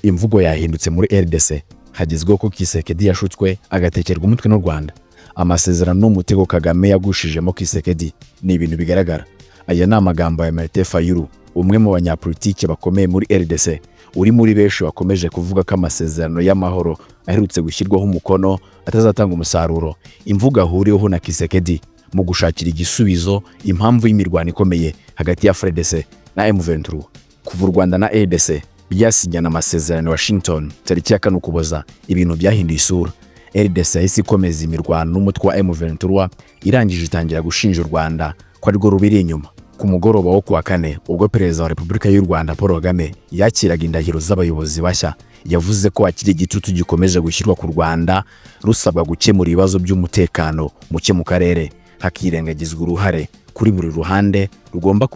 imvugo yahindutse muri RDC, hagezweho ko Kisekedi yashutswe agatekerwa umutwe n'u Rwanda. Amasezerano n'umutego Kagame yagushijemo Kisekedi ni ibintu bigaragara. Aya ni amagambo ya Martin Fayulu, umwe mu banyapolitike bakomeye muri RDC, uri muri benshi bakomeje kuvuga ko amasezerano y'amahoro aherutse gushyirwaho umukono atazatanga umusaruro. Imvugo ahuriyeho na Kisekedi mu gushakira igisubizo impamvu y'imirwano ikomeye hagati ya FARDC na M23. Kuva u Rwanda na RDC byasinyana amasezerano Washington tariki ya 4 Ukuboza, ibintu byahinduye isura. RDC yahise ikomeza imirwano n'umutwe wa M23, irangije itangira gushinja u Rwanda ko arirwo rubiri inyuma. Ku mugoroba wo kuwa 4, ubwo Perezida wa Repubulika y'u Rwanda Paul Kagame yakiraga indahiro z'abayobozi bashya, yavuze ko akiri igitutu gikomeje gushyirwa ku Rwanda rusabwa gukemura ibibazo by'umutekano muke mu karere, hakirengagizwa uruhare kuri buri ruhande rugomba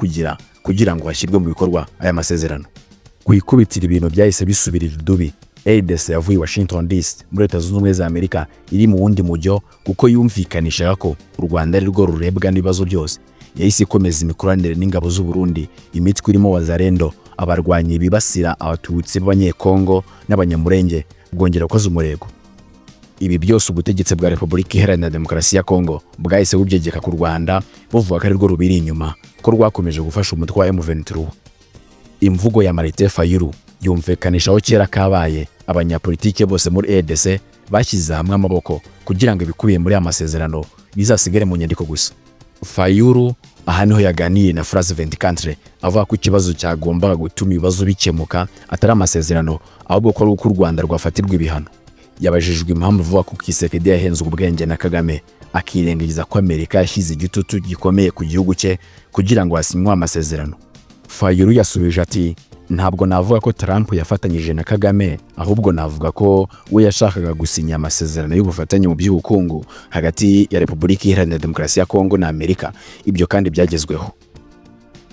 kugira ngo hashyirwe mu bikorwa aya masezerano. Kwikubitira ibintu byahise bisubirira idubi. RDC yavuye Washington DC muri Leta Zunze Ubumwe za Amerika iri mu wundi mujyo kuko yumvikanisha ko u Rwanda ari rwo rurebwa n'ibibazo byose. Yahise ikomeza imikoranire n'ingabo z'u Burundi, imitwe irimo Wazalendo, abarwanyi bibasira abatutsi b'Abanyekongo n'Abanyamurenge, bwongera koza umurego. Ibi byose ubutegetsi bwa Repubulika Iharanira Demokarasi ya Kongo bwahise bubyegeka ku Rwanda, buvuga ko ari rwo rubiri inyuma, ko rwakomeje gufasha umutwe wa M23. Imvugo ya Martin Fayulu yumvikanishaho kera kabaye abanyapolitike bose muri RDC bashyize hamwe amaboko kugira ngo ibikubiye muri amasezerano bizasigare mu nyandiko gusa. Fayulu aha niho yaganiye na France 24 avuga ko ikibazo cyagombaga gutuma ibibazo bikemuka atari amasezerano, ahubwo ko ari uko u Rwanda rwafatirwa ibihano. Yabajijwe impamvu avuga ko Kisekedi yahenzwe ubwenge na Kagame, akirengagiza ko Amerika yashyize igitutu gikomeye ku gihugu cye kugira ngo hasinywe amasezerano. Fayulu yasubije ati, ntabwo navuga ko Trump yafatanyije na Kagame, ahubwo navuga ko we yashakaga gusinya amasezerano y'ubufatanye mu by'ubukungu hagati ya Repubulika Iharanira Demokarasi ya Kongo na Amerika. Ibyo kandi byagezweho.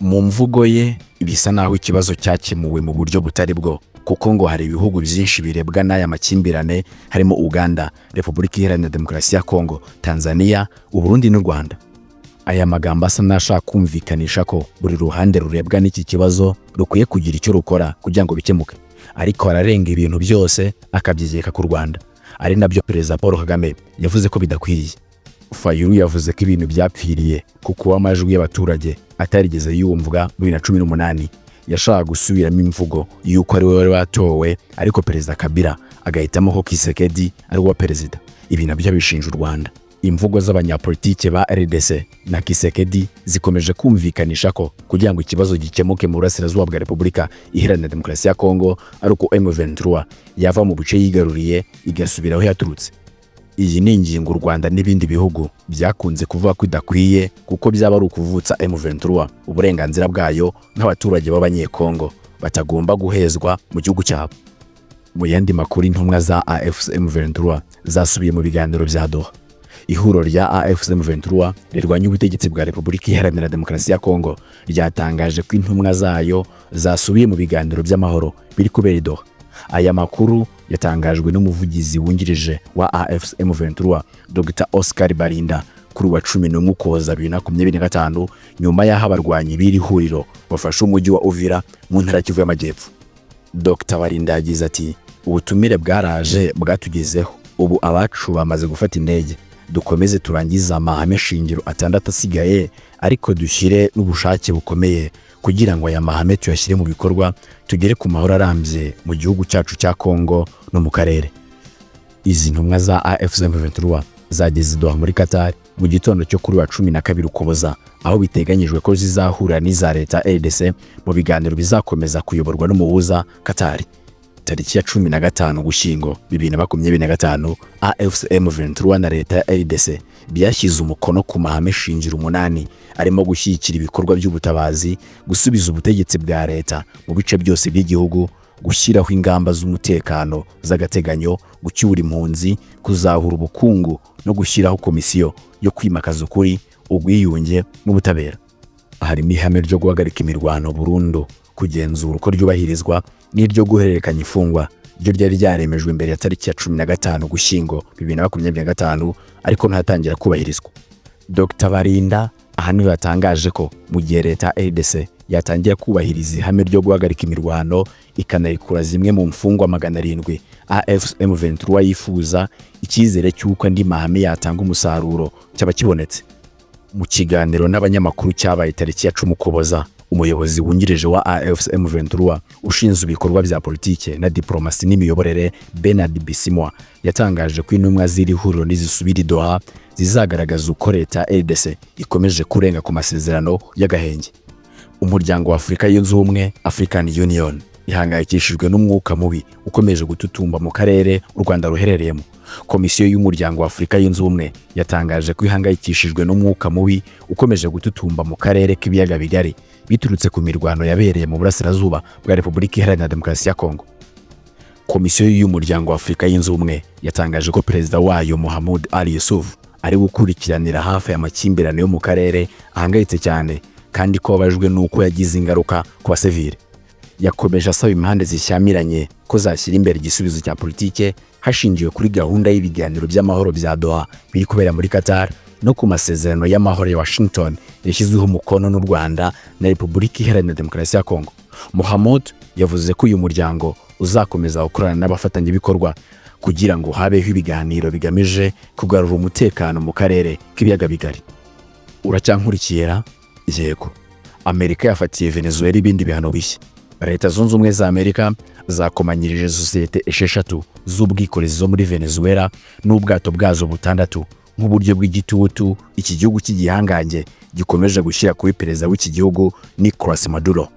Mu mvugo ye bisa naho ikibazo cyakemuwe mu buryo butari bwo, kuko ngo hari ibihugu byinshi birebwa n'aya makimbirane, harimo Uganda, Repubulika Iharanira Demokarasi ya Kongo, Tanzania, u Burundi n'u Rwanda. Aya magambo asa n'ashaka kumvikanisha ko buri ruhande rurebwa n'iki kibazo rukwiye kugira icyo rukora kugira ngo bikemuke, ariko ararenga ibintu byose akabyegeka ku Rwanda, ari nabyo Perezida Paul Kagame yavuze ko bidakwiriye. Fayulu yavuze ko ibintu byapfiriye kuko amajwi y'abaturage atarigeze yumvwa muri 2018. Yashaka gusubiramo imvugo yuko ari we wari watowe, ariko Perezida Kabila agahitamo ko Kisekedi ari wa perezida. Ibi nabyo bishinja u Rwanda. Imvugo z'abanyapolitike ba RDC na Kisekedi zikomeje kumvikanisha ko kugira ngo ikibazo gikemuke mu burasirazuba bwa Repubulika Iharanira Demokarasi ya Kongo ari uko M23 yava mu bice yigaruriye igasubira aho yaturutse. Iyi ni ingingo u Rwanda n'ibindi bihugu byakunze kuvuga ko idakwiye, kuko byaba ari ukuvutsa M23 uburenganzira bwayo nk'abaturage b'Abanyekongo batagomba guhezwa mu gihugu cyabo. Mu yandi makuru, intumwa za AFC M23 zasubiye mu biganiro bya Doha. Ihuriro rya AFC M23 rirwanya ubutegetsi bwa Repubulika Iharanira Demokarasi ya Kongo ryatangaje ko intumwa zayo zasubiye mu biganiro by'amahoro biri kubera i Doha. Aya makuru yatangajwe n'umuvugizi wungirije wa AFC M23 Dr Oscar Barinda kuri wa 11 Ukuboza 2025, nyuma y'aho abarwanyi b'iri huriro bafashe umujyi wa Uvira mu ntara Kivu y'Amajyepfo. Dr Barinda yagize ati, ubutumire bwaraje bwatugezeho, ubu abacu bamaze gufata indege, dukomeze turangiza amahame shingiro 6 asigaye, ariko dushyire n'ubushake bukomeye kugira ngo aya mahame tuyashyire mu bikorwa, tugere ku mahoro arambye mu gihugu cyacu cya Kongo no mu karere. Izi ntumwa za AFC M23 zageze Doha muri Qatar mu gitondo cyo kuri wa 12 Ukuboza, aho biteganyijwe ko zizahura n'iza leta RDC mu biganiro bizakomeza kuyoborwa n'umuhuza Qatar. Tariki ya 15 Ugushyingo 2025, AFC M23 na leta ya RDC byashyize umukono ku mahame shingiro 8 arimo gushyigikira ibikorwa by'ubutabazi, gusubiza ubutegetsi bwa leta mu bice byose by'igihugu, gushyiraho ingamba z'umutekano z'agateganyo, gucyura impunzi, kuzahura ubukungu no gushyiraho komisiyo yo kwimakaza ukuri, ubwiyunge n'ubutabera. Harimo ihame ryo guhagarika imirwano burundu, kugenzura uko ryubahirizwa, n'iryo guhererekanya ifungwa ryo ryari ryaremejwe imbere ya tariki ya 15 Ugushyingo 2025, ariko ntatangira kubahirizwa. Dr Barinda aha niwe yatangaje ko mu gihe leta RDC yatangiye kubahiriza ihame ryo guhagarika imirwano ikanayikura zimwe mu mfungwa 700 AFC/M23 yifuza, icyizere cy'uko andi mahame yatanga umusaruro cyaba kibonetse. Mu kiganiro n'abanyamakuru cyabaye tariki ya 10 Ukuboza, umuyobozi wungirije wa AFC/M23 ushinzwe ibikorwa bya politike na diplomasi n'imiyoborere Bernard Bisimwa yatangaje ko intumwa ziri huriro n'izisubira Doha zizagaragaza uko leta RDC ikomeje kurenga ku masezerano y'agahenge. Umuryango wa Afurika yunze ubumwe African Union ihangayikishijwe n'umwuka mubi ukomeje gututumba mu karere u Rwanda ruherereyemo. Komisiyo y'umuryango wa Afurika yunze ubumwe yatangaje ko ihangayikishijwe n'umwuka mubi ukomeje gututumba mu karere k'ibiyaga bigari biturutse ku mirwano yabereye mu burasirazuba bwa Repubulika Iharanira Demokarasi ya Kongo. Komisiyo y'umuryango wa Afurika yunze ubumwe yatangaje ko perezida wayo Mohamed Ali Yusuf ari gukurikiranira hafi amakimbirane yo mu karere ahangayitse cyane, kandi ko babajwe n'uko yagize ingaruka ku basivile. Yakomeje asaba impande zishyamiranye ko zashyira imbere igisubizo cya politike hashingiwe kuri gahunda y'ibiganiro by'amahoro bya Doha biri kubera muri Qatar no ku masezerano y'amahoro ya Washington yashyizweho umukono n'u Rwanda na Repubulika Iharanira Demokarasi ya Kongo. Mohamed yavuze ko uyu muryango uzakomeza gukorana n'abafatanyabikorwa kugira ngo habeho ibiganiro bigamije kugarura umutekano mu karere k'ibiyaga bigari. Uracyankurikira? Yego. Amerika yafatiye Venezuela ibindi bihano bishya. Leta Zunze Ubumwe za Amerika zakomanyirije sosiyete 6 z'ubwikorezi zo muri Venezuela n'ubwato bwazo 6 nk'uburyo bw'igitutu iki gihugu cy'igihangange gikomeje gushyira kuri perezida w'iki gihugu Nicolas Maduro.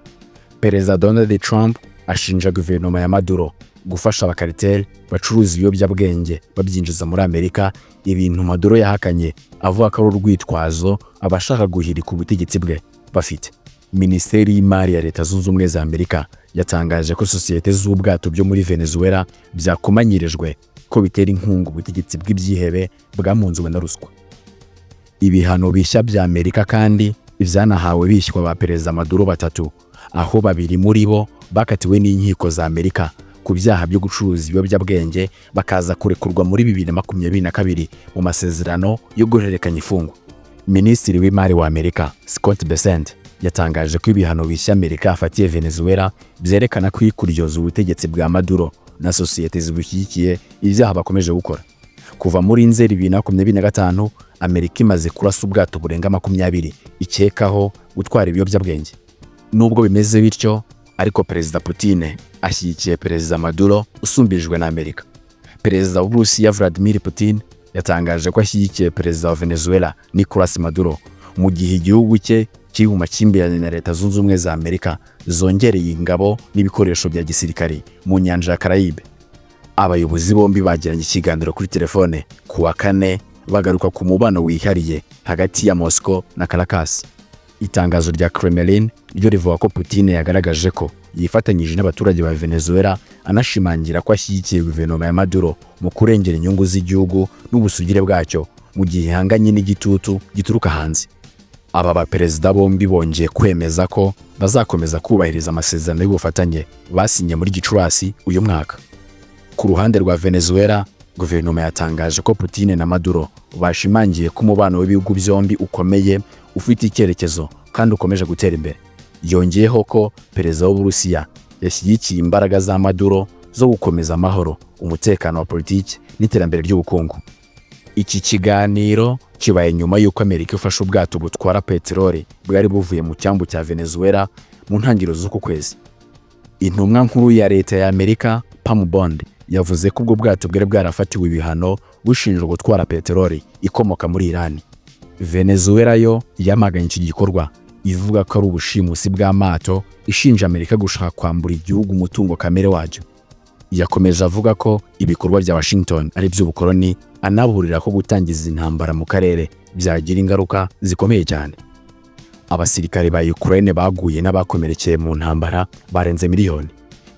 Perezida Donald Trump ashinja guverinoma ya Maduro gufasha abakariteri bacuruza ibiyobyabwenge babyinjiza muri Amerika, ibintu Maduro yahakanye avuga ko ari urwitwazo abashaka guhirika ubutegetsi bwe bafite. Minisiteri y'Imari ya Leta Zunze Ubumwe za Amerika yatangaje ko sosiyete z'ubwato byo muri Venezuela byakomanyirijwe ko bitera inkunga ubutegetsi bw'ibyihebe bwamunzwe na ruswa. Ibihano bishya bya Amerika kandi ivyanahawe bishywa ba perezida Maduro 3, aho 2 muri bo bakatiwe n'inkiko za Amerika ku byaha byo gucuruza ibiyobyabwenge bakaza kurekurwa muri 2022 mu masezerano yo guhererekanya ifungwa. Minisitiri w'Imari wa Amerika Scott Bessent yatangaje ko ibihano bishya Amerika afatiye Venezuela byerekana ko ikuryoza ubutegetsi bwa Maduro na sosiyete zibushyigikiye ibyaha bakomeje gukora. Kuva muri Nzeri 2025 Amerika imaze kurasa ubwato burenga 20 ikekaho gutwara ibiyobyabwenge. Nubwo bimeze bityo, ariko Perezida Putin ashyigikiye Perezida Maduro usumbijwe na Amerika. Perezida w'Uburusiya Vladimir Putin yatangaje ko ashyigikiye Perezida wa Venezuela Nicolas Maduro mu gihe igihugu cye kiri mu makimbirane na Leta Zunze Ubumwe za Amerika zongereye ingabo n'ibikoresho bya gisirikare mu nyanja ya Caraïbe. Abayobozi bombi bagiranye ikiganiro kuri telefone kuwa 4 bagaruka ku mubano wihariye hagati ya Moscow na Caracas. Itangazo rya Kremlin ryo rivuga ko Putin yagaragaje ko yifatanyije n'abaturage ba Venezuela, anashimangira ko ashyigikiye guverinoma ya Maduro mu kurengera inyungu z'igihugu n'ubusugire bwacyo mu gihe hanganye n'igitutu gituruka hanze. Aba baperezida bombi bongeye kwemeza ko bazakomeza kubahiriza amasezerano y'ubufatanye basinye muri Gicurasi uyu mwaka. Ku ruhande rwa Venezuela, guverinoma yatangaje ko Putin na Maduro bashimangiye ko umubano w'ibihugu byombi ukomeye, ufite icyerekezo kandi ukomeje gutera imbere. Yongeyeho ko perezida w'Uburusiya yashyigikiye imbaraga za Maduro zo gukomeza amahoro, umutekano wa politiki n'iterambere ry'ubukungu. Iki kiganiro kibaye nyuma y'uko Amerika ifashe ubwato butwara peteroli bwari buvuye mu cyambu cya Venezuela mu ntangiriro z'uku kwezi. Intumwa nkuru ya leta ya Amerika Pam Bond yavuze ko ubwo bwato bwari bwarafatiwe ibihano bushinjwa gutwara peteroli ikomoka muri Iran. Venezuela yo yamaganye iki gikorwa ivuga ko ari ubushimusi bw'amato, ishinja Amerika gushaka kwambura igihugu umutungo kamere wacyo. Yakomeje avuga ko ibikorwa bya Washington ari by'ubukoloni, anaburira ko gutangiza intambara mu karere byagira ingaruka zikomeye cyane. Abasirikare ba Ukraine baguye n'abakomerekeye mu ntambara barenze miliyoni.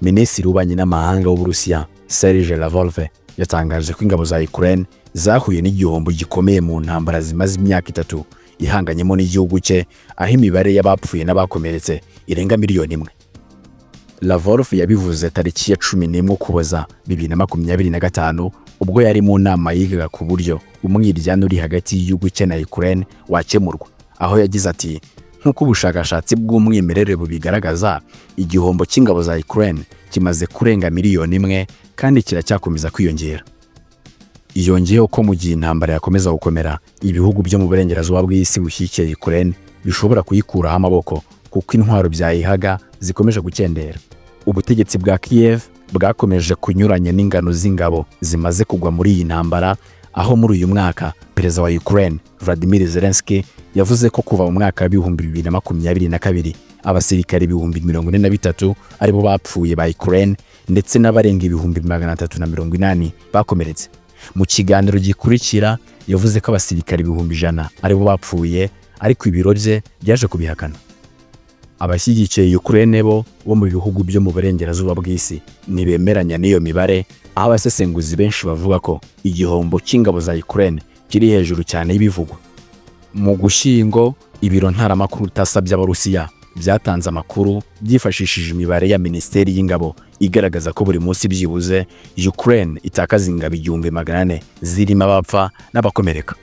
Minisitiri w'ububanyi n'amahanga w'Uburusiya Sergei Lavrov yatangaje ko ingabo za Ukraine zahuye n'igihombo gikomeye mu ntambara zimaze imyaka 3 ihanganyemo n'igihugu cye, aho imibare y'abapfuye n'abakomeretse irenga miliyoni 1. Lavrov yabivuze tariki ya 11 Ukuboza 2025 ubwo yari mu nama yigaga ku buryo umwiryano uri hagati y'igihugu cye na Ukraine wakemurwa, aho yagize ati nk'uko ubushakashatsi bw'umwimerere bubigaragaza, igihombo cy'ingabo za Ukraine kimaze kurenga miliyoni 1 kandi kiracyakomeza kwiyongera. Iyongeyeho ko mu gihe intambara yakomeza gukomera, ibihugu byo mu burengerazuba bw'isi bushyigikiye Ukraine bishobora kuyikuraho amaboko kuko intwaro byayihaga zikomeje gukendera. Ubutegetsi bwa Kiev bwakomeje kunyuranya n'ingano z'ingabo zimaze kugwa muri iyi ntambara, aho muri uyu mwaka perezida wa Ukraine Volodymyr Zelensky yavuze ko kuva mu mwaka wa 2022 abasirikare 43,000 aribo bapfuye ba Ukraine ndetse n'abarenga 380,000 bakomeretse. Mu kiganiro gikurikira yavuze ko abasirikare 100,000 aribo bapfuye, ariko ibiro bye byaje kubihakana. Abashyigikiye Ukraine bo mu bihugu byo mu burengerazuba bw'isi nibemeranya n'iyo mibare, aho abasesenguzi benshi bavuga ko igihombo cy'ingabo za Ukraine kiri hejuru cyane y'ibivugwa. Mu Gushyingo, ibiro ntaramakuru tasabye Abarusiya byatanze amakuru byifashishije imibare ya Minisiteri y'Ingabo igaragaza ko buri munsi byibuze Ukraine itakaza ingabo 400 zirimo abapfa n'abakomereka.